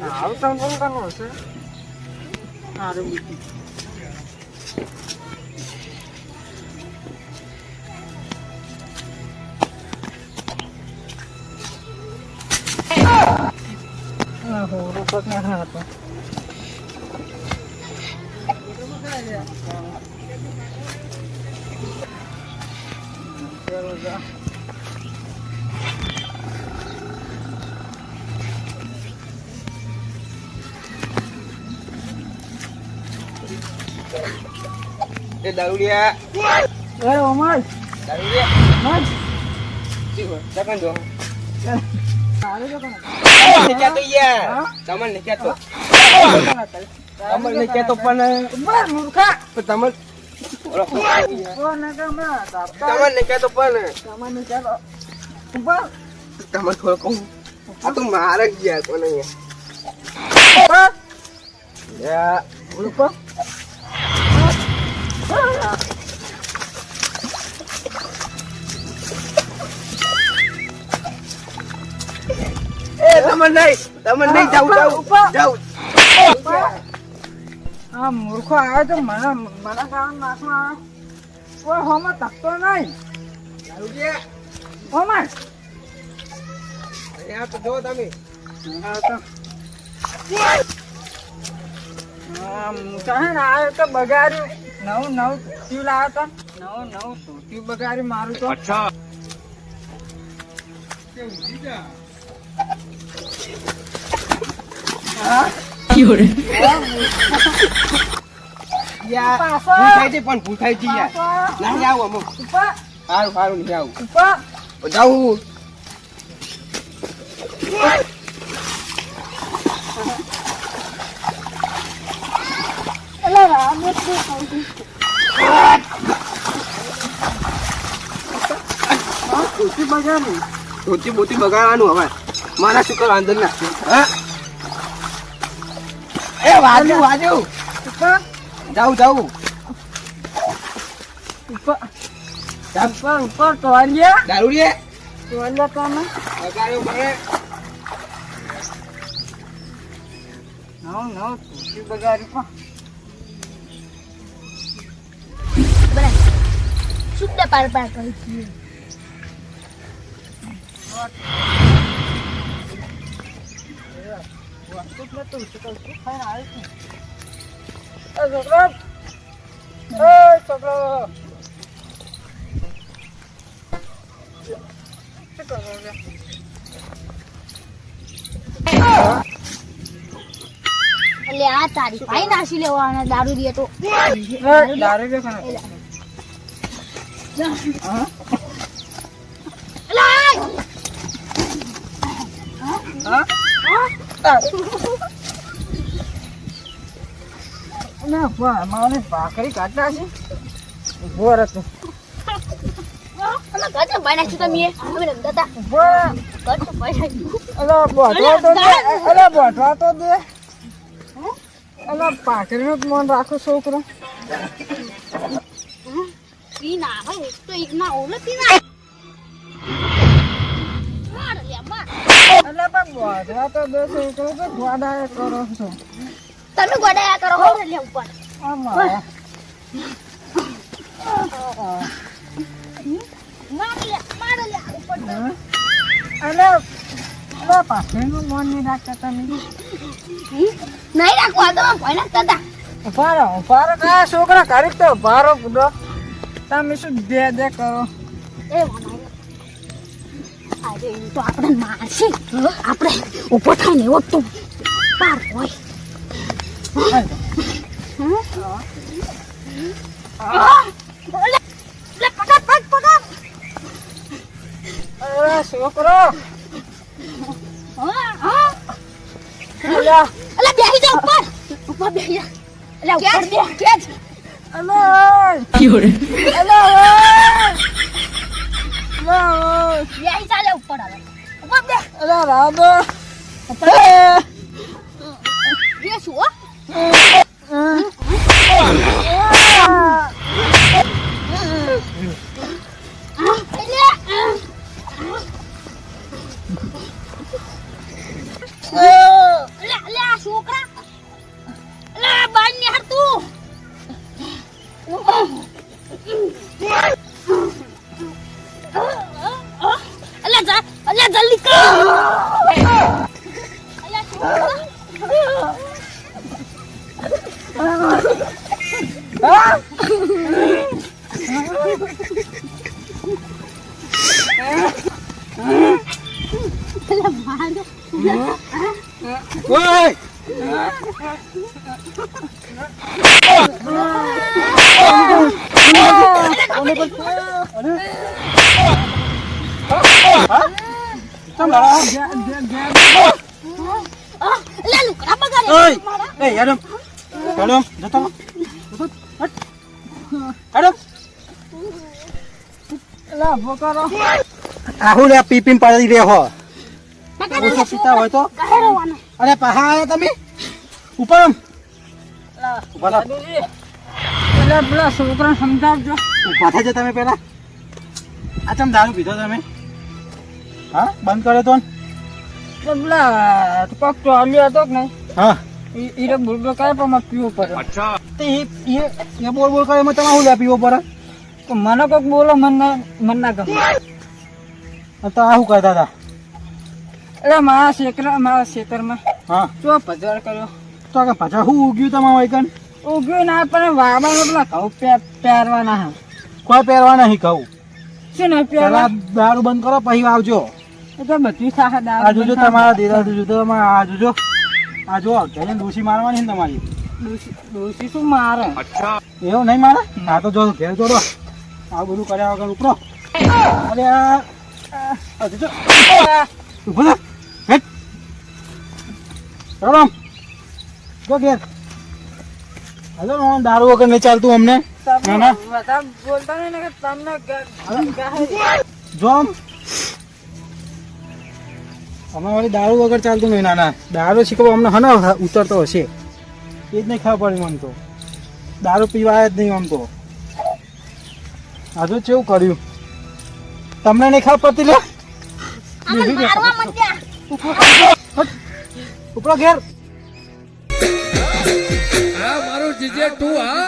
આવું તો ફોન કરવો છે. સારું બીજું રૂપક ના હતો. દારૂડિયા અરે ઓમર દારૂડિયા મજ જકન જો સારું તો કોણ ને કે તો યાર તમને કે તો તમને કે તો પણ ઉભા મૂર્ખા તમને કોણ ના તમને કે તો પણ તમને ચાલો ઉભા તમને થોડો કહું આ તો મારે ગયા કોને ઉભા યા ઉભા તમને નહીં જાવ આ મૂર્ખો આવ્યો તો મને કારણ નાખમાં કોઈ હોમાં તકતો નહીં. દારૂડિયા હોમાં અહીંયા તો જો તમે આવ્યો તો બગાડ્યું. નવું ટ્યુ લાવ્યો તો નવું ટ્યુ બગાડ્યું મારું તો. ભૂલ થાય છે યાર નહીં આવું અમુક ઉપર સારું નહીં આવું ઉપર જાઉં અલા રામ શું કહું ખુશી બગાડી ધોતી બગાડવાનું હવે મારા શું કરવા અંદર નાખશે હા એ વાજુ ઉપર જાઉં ઉપર તોડ્યા દારૂડિયા તોડ્યા તમે બગાડ્યો મને નવ ખુશી બગાડી શુદ્ધ પાર કરી છીએ. એટલે આ તારી ભાઈ નાસી લેવાના દારૂ દે તો ભાખરી કાઢતા છે ઉભો રહેતો ભાઈ નાખ્યું તમે અમે રમતા ઉભો હતા ભાઈ નાખ્યું. અલા બોટવા તો દે અલા ભાખરીનું જ મન રાખો છોકરો. પી ના ભાઈ એક તો એક ના ઓલે પી ના માર લે માર. અલા પણ બોટવા તો દે છોકરો તો ગોડાએ કરો છો. તમે ગોડાયા કરો હો લે ઉપર આમાં માર લે ઉપર અલા ભાખરીનું મન નહીં રાખતા તમે. નહીં રાખવા તો ભાઈ નાખતા હતા. ઉભારો કયા છોકરા કરી તો ઉભારો બુડો તમે શું દે કરો. એ મને અરે એ તો આપણે મારશે આપણે ઉપર થઈને એવો તો પાર હોય. અરે છોકરો અલા બેહી જા ઉપર બેહી જા. અલા ઉપર બે કેજ બેહી જા લે ઉપર આવે ઉપર બે રાધો બે શું હો લે લે આ છોકરા લે બાઈ ને હાર તું અલ્યા જા અલ્યા જલ્દી કર અલ્યા છોકરા ઓય લે લુકડા બગાડે ઓય એ યાડમ યાડમ જતો યાડમ લા ભોકારો આહુલ આ પીપીમ પાડી રે હો બગાડે ઓછો પીતા હોય તો કહેરવાનો અરે પહા આયા તમે ઉપર આમ. લા ઉભા થા. દાદુજી એટલે પેલા છોકરાને સમજાવજો ઉભા થાજો તમે પેલા આ ચમ દારૂ પીધો તમે હા બંધ કર્યો તો ને? એટલે પેલા કોક ચોલ્યો હતો કે નહીં હા ઈરે બુલબુલ કરે પણ મારે પીવું પડે તે એ બોલ બોલ કરે એમાં તમે આવું લે પીવો પડે તો મને કોક બોલો મન ના ગમે તો આવું કરતા હતા એટલે મારા ખેતરમાં હા ચો પધાર કર્યો તો કે પાછા શું ઉગ્યું તમારું વાયકન ઉગ્યું ના પણ વાવવાનું પેલા ઘઉં પહેરવાના હા કોઈ પહેરવા નહીં કહું શું નહીં પેલા પહેરવા દારૂ બંધ કરો પછી આવજો એ તો બધું સાહે આ જોજો તમારા દેરા જોજો તમારા આ જોજો આ જો ઘરે ડોસી મારવાની ને તમારી ડોસી શું મારે એવું નહીં મારે આ તો જો ઘેર જોડો આ બધું કર્યા વગર ઉપરો અરે આ જોજો ઉભો થા હેટ રામ જો ઘેર હલો દારૂ વગર નહીં ચાલતું અમને ના ના બધા બોલતા નહીં ને કે તમને જો આમ. અમે વાળી દારૂ વગર ચાલતું નહીં નાના દારૂ શીખવા અમને હના ઉતરતો હશે એ જ નહીં ખબર પડી મને તો દારૂ પીવાય જ નહીં આમ તો હજુ કેવું કર્યું તમને નહીં ખબર પડતી લે આને મારવા મંડ્યા ઉપરો ઘેર આ મારું જીજે તું આ